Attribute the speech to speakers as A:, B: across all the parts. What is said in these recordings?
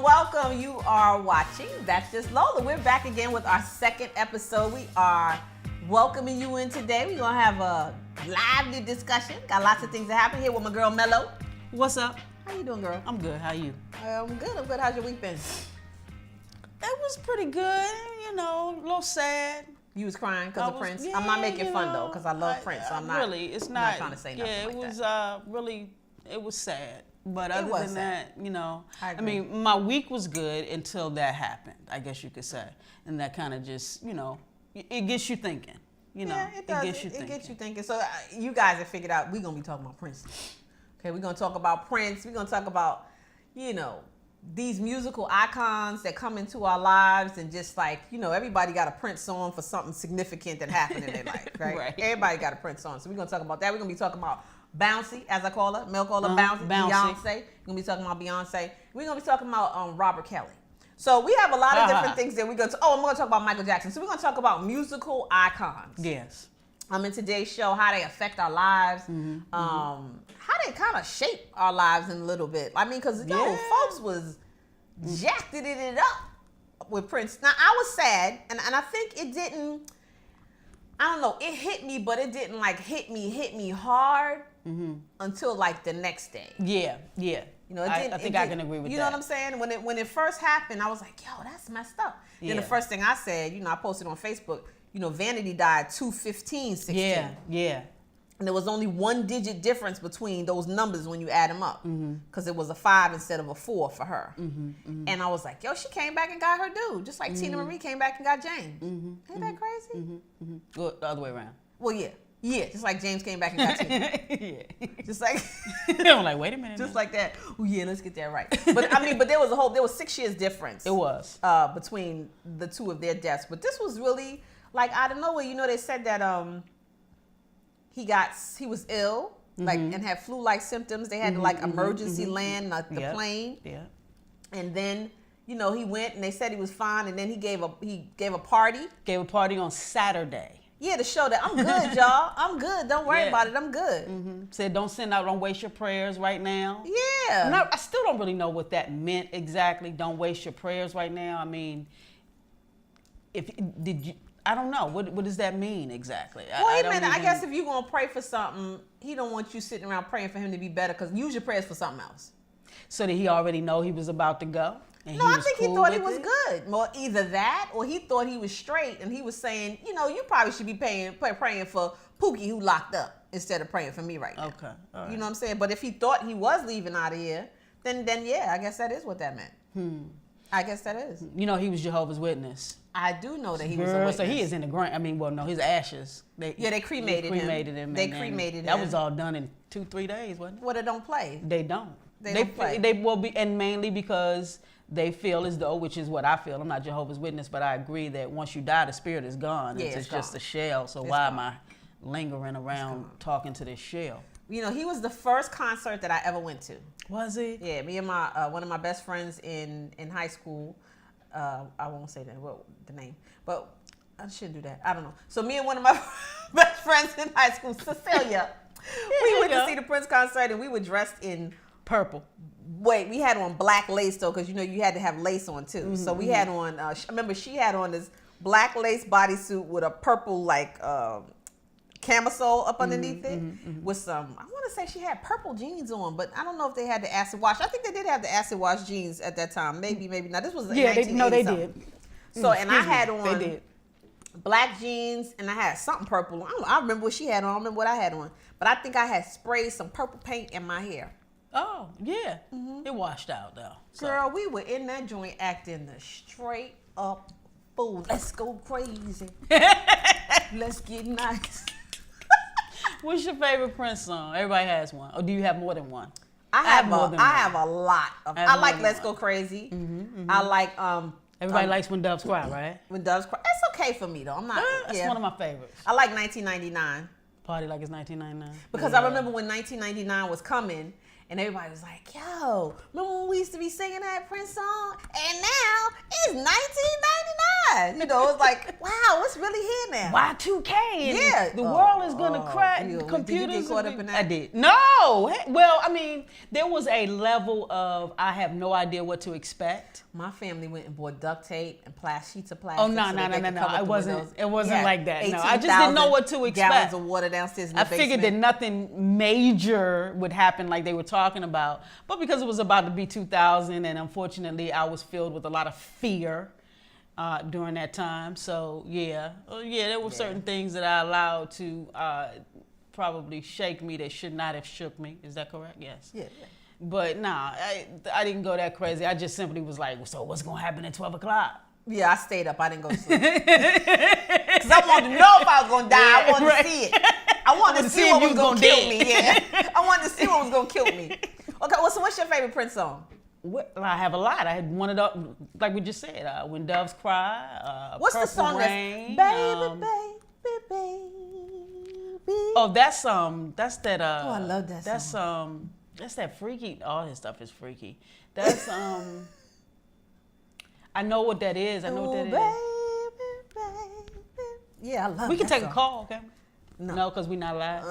A: welcome. You are watching That's Just Lola. We're back again with our second episode. We are welcoming you in today. We're going to have a lively discussion. Got lots of things to happen here with my girl, Mello.
B: What's up?
A: How you doing, girl?
B: I'm good. How you?
A: I'm good. How's your week been?
B: It was pretty good. You know, a little sad.
A: You was crying because of Prince? Yeah, I'm not making fun, though, because I love Prince. So I'm not,
B: it's not
A: trying to say nothing
B: it
A: like
B: was
A: that.
B: It was sad. But other than
A: sad.
B: that, you know,
A: I
B: mean, my week was good until that happened, I guess you could say. And that kind of just, you know, it gets you thinking. You know,
A: yeah, it does. It gets you thinking. So you guys have figured out we're going to be talking about Prince. Okay, we're going to talk about Prince. We're going to talk about, you know, these musical icons that come into our lives and just like, you know, everybody got a Prince song for something significant that happened in their life, right?
B: Right.
A: Everybody got a Prince song. So we're going to talk about that. We're going to be talking about Bouncy, as I call her. Mel call her Bouncy. Beyonce. We're going to be talking about Beyonce. We're going to be talking about Robert Kelly. So we have a lot of different things that we're going to... Oh, I'm going to talk about Michael Jackson. So we're going to talk about musical icons.
B: Yes.
A: In today's show, how they affect our lives, how they kind of shape our lives in a little bit. I mean, because, folks was jacked it up with Prince. Now, I was sad, and I think it didn't... I don't know. It hit me, but it didn't, like, hit me hard until, like, the next day.
B: Yeah. You know, I think I can agree with that.
A: You know what I'm saying? When it first happened, I was like, yo, that's messed up. Yeah. Then the first thing I said, you know, I posted on Facebook, you know, Vanity died 2/15/16.
B: Yeah.
A: And there was only 1 digit difference between those numbers when you add them up. Because it was a 5 instead of a 4 for her. And I was like, yo, she came back and got her due. Just like Tina Marie came back and got James. Ain't that crazy?
B: Well, the other way around.
A: Well, yeah. Yeah, just like James came back and got Tina.
B: Yeah.
A: Just like...
B: I'm like, wait a minute.
A: Just like that. Oh, yeah, let's get that right. But, I mean, but there was 6 years difference.
B: It was.
A: Between the two of their deaths. But this was really, like, out of nowhere. You know, they said that he was ill, like, and had flu-like symptoms. They had to, like, emergency land the plane. Yeah. And then, you know, he went and they said he was fine. And then he gave a party.
B: Gave a party on Saturday.
A: Yeah, to show that I'm good, y'all. I'm good. Don't worry about it. I'm good.
B: Said, don't waste your prayers right now.
A: Yeah.
B: I still don't really know what that meant exactly. Don't waste your prayers right now. I mean, I don't know. What does that mean exactly?
A: Well, I guess if you're going to pray for something, he don't want you sitting around praying for him to be better, because use your prayers for something else.
B: So did he already know he was about to go?
A: No, I think he thought he was good. Well, either that or he thought he was straight and he was saying, you know, you probably should be praying for Pookie who locked up instead of praying for me right now.
B: Okay. All right.
A: You know what I'm saying? But if he thought he was leaving out of here, then yeah, I guess that is what that meant. I guess that is.
B: You know, he was Jehovah's Witness.
A: I do know that he was a witness.
B: So he is in the ground. I mean, well, no, his ashes.
A: They cremated him.
B: They cremated him. That was all done in 2-3 days, wasn't it?
A: Well, they don't play.
B: They don't.
A: They don't play.
B: They will be, and mainly because they feel as though, which is what I feel. I'm not Jehovah's Witness, but I agree that once you die, the spirit is gone.
A: Yeah,
B: it's just a shell. So why am I lingering around talking to this shell?
A: You know, he was the first concert that I ever went to.
B: Was he?
A: Yeah, me and my one of my best friends in high school. I won't say the name, but I shouldn't do that. I don't know. So me and one of my best friends in high school, Cecilia, we went to see the Prince concert, and we were dressed in
B: purple.
A: Wait, we had on black lace though, because you know you had to have lace on too. So we had on. I remember she had on this black lace bodysuit with a purple like camisole up underneath it, with some. I want to say she had purple jeans on, but I don't know if they had the acid wash. I think they did have the acid wash jeans at that time. Maybe not. This was
B: they did.
A: So and I had on.
B: They did.
A: Black jeans, and I had something purple. I remember what she had on. I don't remember what I had on, but I think I had sprayed some purple paint in my hair.
B: Oh, yeah. It washed out, though. So.
A: Girl, we were in that joint acting the straight up fool. Let's go crazy. Let's get nice.
B: What's your favorite Prince song? Everybody has one. Or do you have more than one?
A: I have a lot of. I like Let's Go Crazy. I like
B: Everybody likes When Doves Cry, right?
A: When Doves Cry. It's okay for me though. I'm not.
B: That's one of my favorites.
A: I like 1999.
B: Party Like It's 1999.
A: Because I remember when 1999 was coming. And everybody was like, yo, remember when we used to be singing that Prince song? And now it's 1999. sad. You know, it's like, wow, what's really here now?
B: Y2K. And
A: Yeah.
B: the world is gonna crack. Computers.
A: Did you get caught up in that?
B: I did. No. Well, I mean, there was a level of I have no idea what to expect.
A: My family went and bought duct tape and sheets of plastic.
B: Oh no. It wasn't like that. No, I just
A: 18,000
B: didn't know what to expect.
A: Gallons of water downstairs in the
B: I
A: basement.
B: figured that nothing major would happen like they were talking about. But because it was about to be 2000, and unfortunately I was filled with a lot of fear during that time. So there were certain things that I allowed to probably shake me that should not have shook me. Is that correct? Yes.
A: Yeah.
B: But nah, I didn't go that crazy. I just simply was like, so what's going to happen at 12 o'clock?
A: Yeah, I stayed up. I didn't go to sleep. Because I wanted to know if I was going to die. I wanted to see it. I wanted to see what was going to kill me. Yeah. I wanted to see what was going to kill me. Okay, well, so what's your favorite Prince song?
B: Well, I have a lot. I had one of the, like we just said, When Doves Cry,
A: what's
B: Purple
A: the song
B: Rain,
A: that's, baby.
B: Oh, that's that.
A: Oh, I love that
B: song. That's that freaky. All his stuff is freaky. That's I know what that is. I know what that is.
A: Baby. Yeah, I love.
B: We can
A: that
B: take
A: song.
B: a call, okay?
A: No,
B: because we're not live.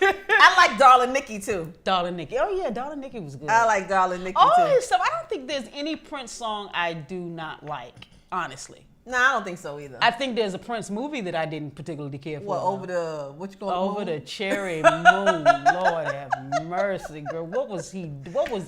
A: I like Darling Nikki too.
B: Darling Nikki. Oh yeah, Darling Nikki was good.
A: I like Darling Nikki
B: all
A: too.
B: his stuff. I don't think there's any Prince song I do not like. Honestly.
A: No, I don't think so either.
B: I think there's a Prince movie that I didn't particularly care for.
A: What, over the
B: Cherry Moon? Lord have mercy, girl. What was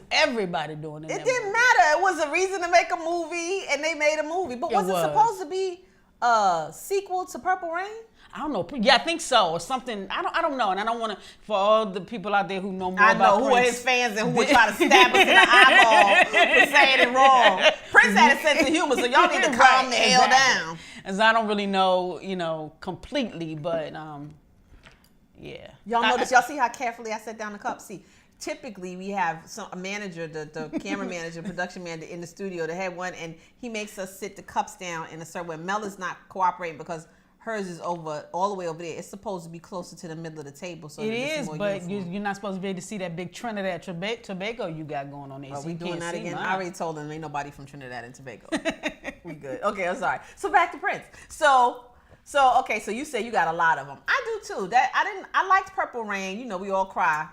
B: everybody doing in that
A: It didn't
B: movie?
A: matter. It was a reason to make a movie, and they made a movie. But was it supposed to be a sequel to Purple Rain?
B: I don't know. Yeah, I think so, or something. I don't know, and I don't want to. For all the people out there who know more about Prince,
A: who are his fans and who would try to stab us in the eyeball for saying it wrong. Prince had a sense of humor, so y'all need to calm the hell down.
B: As I don't really know, completely, but yeah.
A: Y'all notice? Y'all see how carefully I set down the cup? See, typically we have a manager, the camera manager, production manager in the studio, the head one, and he makes us sit the cups down in a certain way. Mel is not cooperating because hers is all the way over there. It's supposed to be closer to the middle of the table. So
B: it is, but you're not supposed to be able to see that big Trinidad Tobago you got going on there.
A: Are
B: so
A: we doing that again?
B: Mine.
A: I already told them ain't nobody from Trinidad and Tobago. We good. Okay, I'm sorry. So back to Prince. So you say you got a lot of them. I do too. I liked Purple Rain. You know, we all cry.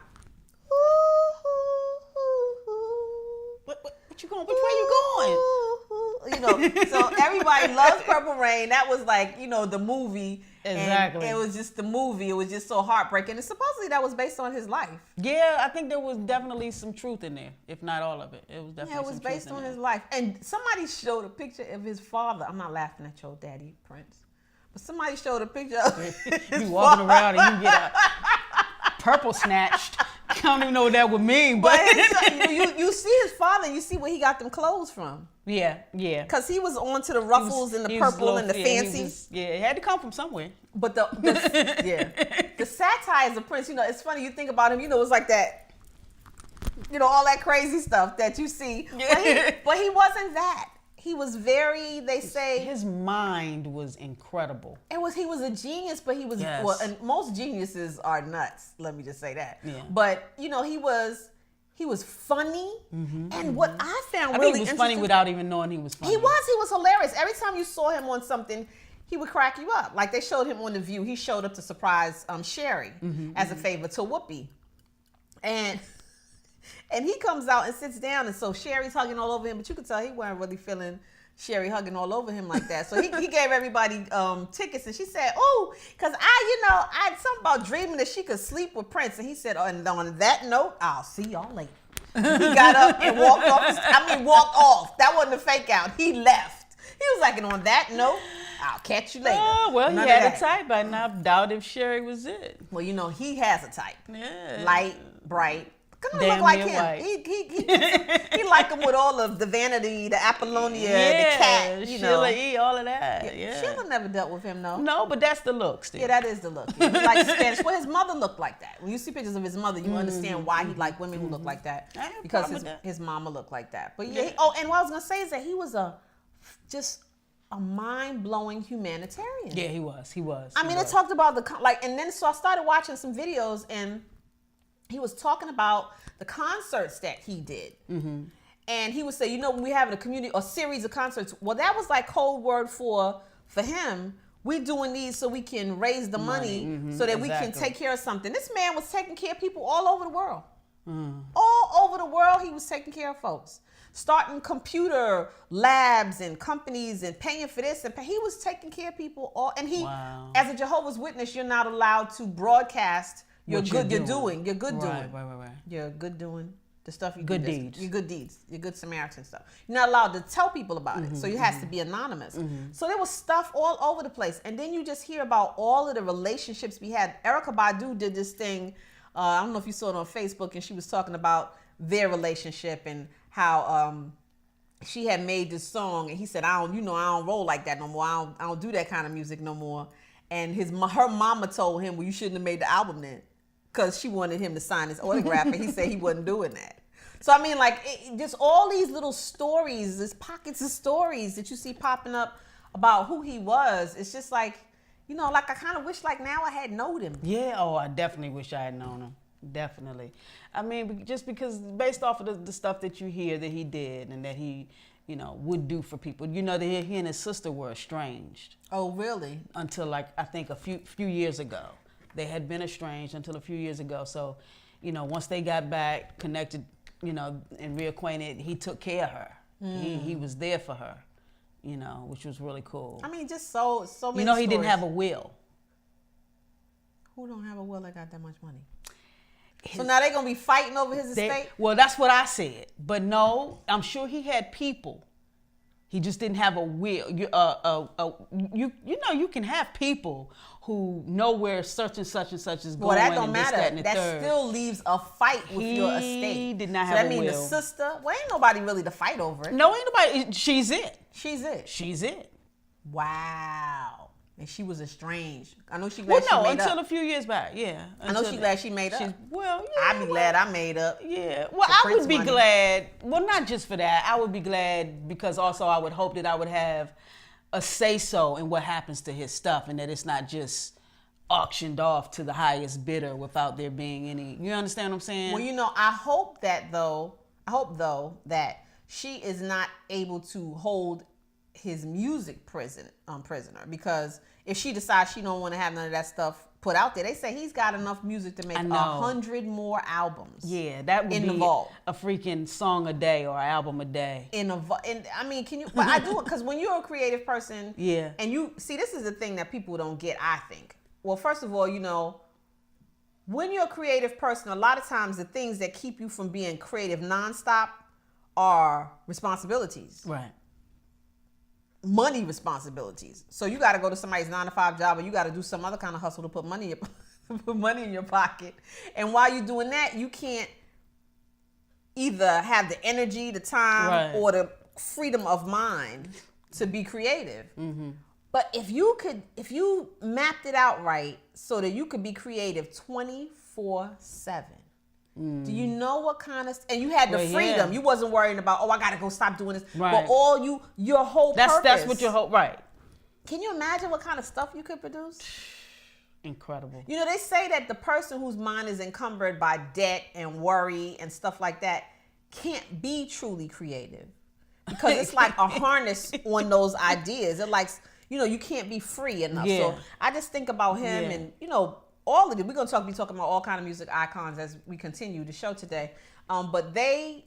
B: What you going? Which way you going?
A: You know, so everybody loves Purple Rain. That was like, the movie.
B: Exactly.
A: And it was just the movie. It was just so heartbreaking. And supposedly that was based on his life.
B: Yeah, I think there was definitely some truth in there, if not all of it. It was definitely
A: it was based on his life. And somebody showed a picture of his father. I'm not laughing at your daddy, Prince. But somebody showed a picture of his
B: you walking around and you get a purple snatched. I don't even know what that would mean, but
A: you see his father, and you see where he got them clothes from.
B: Yeah.
A: Because he was on to the ruffles and the purple and the fancy.
B: It had to come from somewhere.
A: But the satires of Prince, it's funny. You think about him, it's like that, all that crazy stuff that you see. But he wasn't that. He was they say
B: his mind was incredible.
A: He was a genius, but he was and most geniuses are nuts. Let me just say that.
B: Yeah.
A: But he was funny, and what I found
B: I
A: really
B: think he was
A: interesting,
B: funny without even knowing he was funny.
A: He was hilarious. Every time you saw him on something, he would crack you up. Like they showed him on The View. He showed up to surprise Sherry as a favor to Whoopi, and he comes out and sits down, and so Sherry's hugging all over him, but you could tell he wasn't really feeling Sherry hugging all over him like that. So he gave everybody tickets, and she said, "Oh, because I had something about dreaming that she could sleep with Prince." And he said, and on that note, I'll see y'all later. He got up and walked off. Walked off. That wasn't a fake out. He left. He was like, and on that note, I'll catch you later.
B: Oh, well, he had a type. I doubt if Sherry was it.
A: Well, he has a type.
B: Yeah.
A: Light, bright. Come on, look like him.
B: White.
A: He like him with all of the vanity, the Apollonia, the cat,
B: Sheila E., all of that. Yeah.
A: Sheila never dealt with him, though.
B: No, but that's the look still.
A: Yeah, that is the look. He likes Spanish. Well, his mother looked like that. When you see pictures of his mother, you understand why he liked women who look like that. Because his mama looked like that. But yeah. And what I was going to say is that he was just a mind-blowing humanitarian.
B: Yeah, he was.
A: I mean, it talked about and then so I started watching some videos, and he was talking about the concerts that he did. And he would say, you know, when we having a series of concerts, well, that was like code word for him. We doing these so we can raise the money so that we can take care of something. This man was taking care of people all over the world. All over the world, he was taking care of folks. Starting computer labs and companies and paying for this. He was taking care of people all. And he, as a Jehovah's Witness, you're not allowed to broadcast your good doing. Your good doing.
B: Right.
A: Your good doing. The stuff you
B: good
A: do.
B: Deeds.
A: Your good deeds. Your good Samaritan stuff. You're not allowed to tell people about it. So it has to be anonymous. So there was stuff all over the place. And then you just hear about all of the relationships we had. Erykah Badu did this thing. I don't know if you saw it on Facebook, and she was talking about their relationship and how she had made this song, and he said, I don't roll like that no more. I don't do that kind of music no more. And her mama told him, well, you shouldn't have made the album then, because she wanted him to sign his autograph, and he said he wasn't doing that. So I mean, like, just all these little stories, these pockets of stories that you see popping up about who he was. It's just like, you know, like I kind of wish like now I had known him.
B: Yeah, I definitely wish I had known him. Definitely. I mean, just because based off of the stuff that you hear that he did and that he, you know, would do for people. You know, that he and his sister were estranged.
A: Oh, really?
B: Until like, I think a few years ago. They had been estranged until a few years ago. So, you know, once they got back, connected, you know, and reacquainted, he took care of her. He was there for her, you know, which was really cool.
A: I mean, just so many
B: You know, he
A: stories.
B: didn't have a will.
A: Who don't have a will that got that much money? So now they're going to be fighting over his estate?
B: Well, that's what I said. But no, I'm sure he had people. He just didn't have a will. You know, you can have people who know where such and such is going.
A: Well, that don't matter.
B: That
A: still leaves a fight with your estate.
B: He did not
A: so
B: have a
A: will. That means the sister. Well, ain't nobody really to fight over it.
B: No, ain't nobody. She's it.
A: She's it. Wow. And she was estranged. I know she glad she made
B: until
A: up.
B: a few years back. Yeah.
A: I know she glad she made up.
B: Well, yeah.
A: I'd be glad I made up.
B: Yeah. Well, I would be glad. Well, not just for that. I would be glad because also I would hope that I would have a say-so in what happens to his stuff and that it's not just auctioned off to the highest bidder without there being any. You understand what I'm saying?
A: Well, you know, I hope though that she is not able to hold his music prisoner, because if she decides she don't want to have none of that stuff put out there, they say he's got enough music to make 100 more albums.
B: Yeah, that would be a freaking song a day or an album a day.
A: And I mean, can you? But I do it because when you're a creative person,
B: yeah,
A: and you see, this is the thing that people don't get. I think. Well, first of all, you know, when you're a creative person, a lot of times the things that keep you from being creative nonstop are responsibilities.
B: Right.
A: Money responsibilities. So you got to go to somebody's 9-to-5 job, or you got to do some other kind of hustle to put money in your pocket. And while you're doing that, you can't either have the energy, the time, or the freedom of mind to be creative. Mm-hmm. But if you mapped it out right so that you could be creative 24/7. Do you know what kind of, and you had the freedom. You wasn't worrying about, I got to go stop doing this.
B: Right.
A: But your whole purpose.
B: That's what your whole, right.
A: Can you imagine what kind of stuff you could produce?
B: Incredible.
A: You know, they say that the person whose mind is encumbered by debt and worry and stuff like that can't be truly creative because it's like a harness on those ideas. It like, you know, you can't be free enough. Yeah. So I just think about him and, you know, all of it. We're going to be talking about all kind of music icons as we continue the show today. But they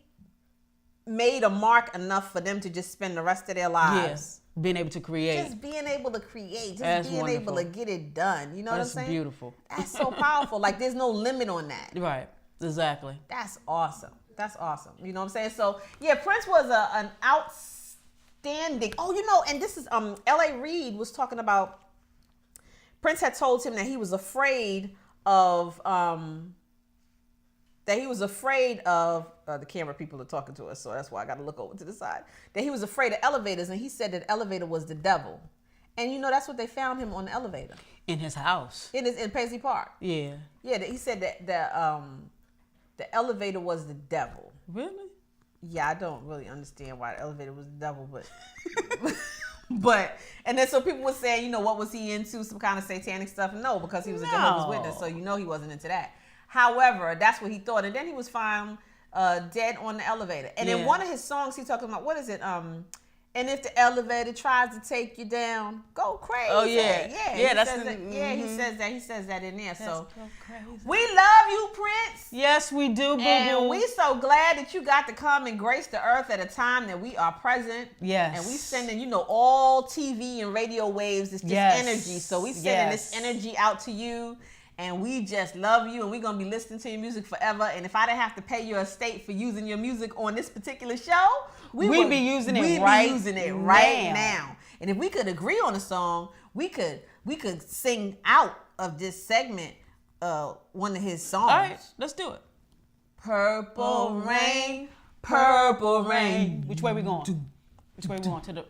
A: made a mark enough for them to just spend the rest of their lives.
B: Yeah. Being able to create.
A: Just being able to create.
B: That's
A: being
B: wonderful.
A: able to get it done. You know what I'm saying?
B: That's beautiful.
A: That's so powerful. Like there's no limit on that.
B: Right. Exactly.
A: That's awesome. That's awesome. You know what I'm saying? So yeah, Prince was an outstanding. Oh, you know, and this is L.A. Reid was talking about. Prince had told him that he was afraid of the camera people are talking to us, so that's why I got to look over to the side. That he was afraid of elevators, and he said that elevator was the devil. And you know that's what they found him on the elevator
B: in his house
A: in Paisley Park.
B: Yeah.
A: Yeah, he said that the elevator was the devil.
B: Really?
A: Yeah, I don't really understand why the elevator was the devil, but and then so people were saying, you know, what was he into? Some kind of satanic stuff? No, because he was a Jehovah's Witness, so you know he wasn't into that. However, that's what he thought, and then he was found Dead on the Elevator. And in
B: Yeah.
A: one of his songs, he's talking about, what is it? And if the elevator tries to take you down, go crazy.
B: Oh, yeah.
A: Yeah,
B: Yeah,
A: he
B: that's
A: says
B: the-
A: that. Yeah, he says that. He says that in there. So
B: Go crazy.
A: we love you, Prince.
B: Yes, we do, boo
A: And
B: boo.
A: we so glad that you got to come and grace the earth at a time that we are present.
B: Yes.
A: And we sending, all TV and radio waves. It's just
B: Yes.
A: energy. So we sending this energy out to you. And we just love you, and we're going to be listening to your music forever. And if I didn't have to pay your estate for using your music on this particular show, we'd be using it right now. And if we could agree on a song, we could sing out of this segment one of his songs.
B: All right, let's do it.
A: Purple rain, purple rain.
B: Which way we going? Which way we going? To the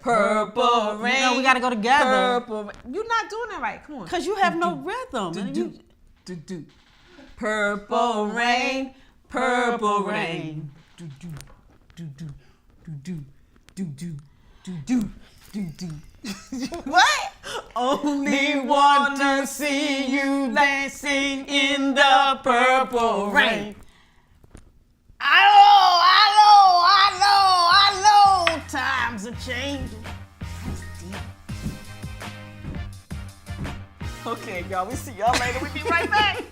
A: purple rain.
B: No, we got to go together.
A: Purple rain. You're not doing it right. Come on.
B: Because you have no rhythm.
A: Purple rain, purple rain. What?
B: Only want to see you dancing in the purple rain. I know, times are changing.
A: Okay, y'all, we see y'all later. We'll be right back.